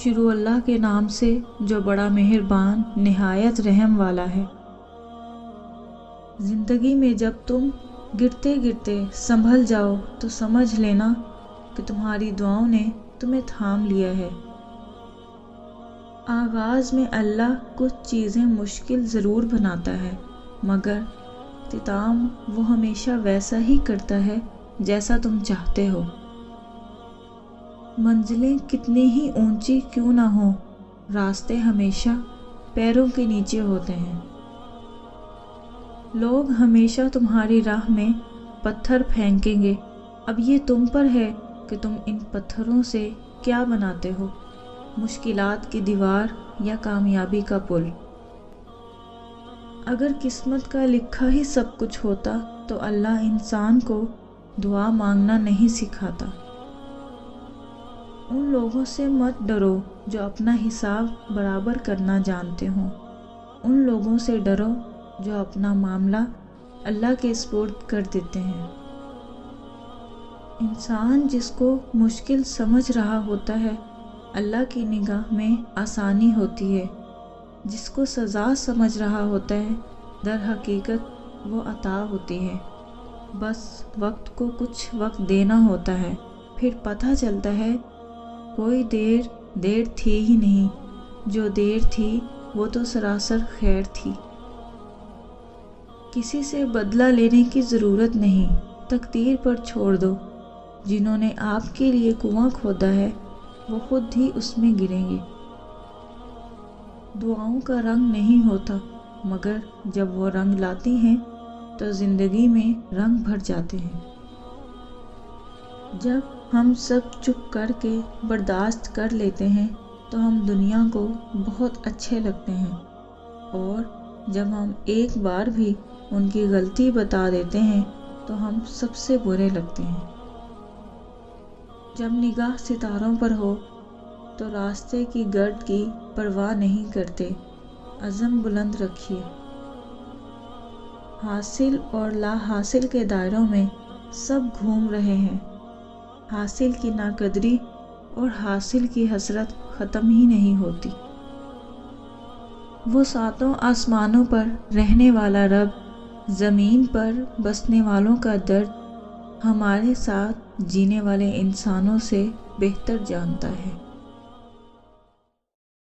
شروع اللہ کے نام سے جو بڑا مہربان نہایت رحم والا ہے۔ زندگی میں جب تم گرتے گرتے سنبھل جاؤ تو سمجھ لینا کہ تمہاری دعاؤں نے تمہیں تھام لیا ہے۔ آغاز میں اللہ کچھ چیزیں مشکل ضرور بناتا ہے، مگر اختتام وہ ہمیشہ ویسا ہی کرتا ہے جیسا تم چاہتے ہو۔ منزلیں کتنی ہی اونچی کیوں نہ ہوں، راستے ہمیشہ پیروں کے نیچے ہوتے ہیں۔ لوگ ہمیشہ تمہاری راہ میں پتھر پھینکیں گے، اب یہ تم پر ہے کہ تم ان پتھروں سے کیا بناتے ہو، مشکلات کی دیوار یا کامیابی کا پل۔ اگر قسمت کا لکھا ہی سب کچھ ہوتا تو اللہ انسان کو دعا مانگنا نہیں سکھاتا۔ ان لوگوں سے مت ڈرو جو اپنا حساب برابر کرنا جانتے ہوں، ان لوگوں سے ڈرو جو اپنا معاملہ اللہ کے سپرد کر دیتے ہیں۔ انسان جس کو مشکل سمجھ رہا ہوتا ہے، اللہ کی نگاہ میں آسانی ہوتی ہے۔ جس کو سزا سمجھ رہا ہوتا ہے، در حقیقت وہ عطا ہوتی ہے۔ بس وقت کو کچھ وقت دینا ہوتا ہے، پھر پتہ چلتا ہے کوئی دیر تھی ہی نہیں، جو دیر تھی وہ تو سراسر خیر تھی۔ کسی سے بدلہ لینے کی ضرورت نہیں، تقدیر پر چھوڑ دو۔ جنہوں نے آپ کے لیے کنواں کھودا ہے وہ خود ہی اس میں گریں گے۔ دعاؤں کا رنگ نہیں ہوتا، مگر جب وہ رنگ لاتی ہیں تو زندگی میں رنگ بھر جاتے ہیں۔ جب ہم سب چپ کر کے برداشت کر لیتے ہیں تو ہم دنیا کو بہت اچھے لگتے ہیں، اور جب ہم ایک بار بھی ان کی غلطی بتا دیتے ہیں تو ہم سب سے برے لگتے ہیں۔ جب نگاہ ستاروں پر ہو تو راستے کی گرد کی پرواہ نہیں کرتے، عزم بلند رکھیے۔ حاصل اور لا حاصل کے دائروں میں سب گھوم رہے ہیں، حاصل کی ناقدری اور حاصل کی حسرت ختم ہی نہیں ہوتی۔ وہ ساتوں آسمانوں پر رہنے والا رب زمین پر بسنے والوں کا درد ہمارے ساتھ جینے والے انسانوں سے بہتر جانتا ہے۔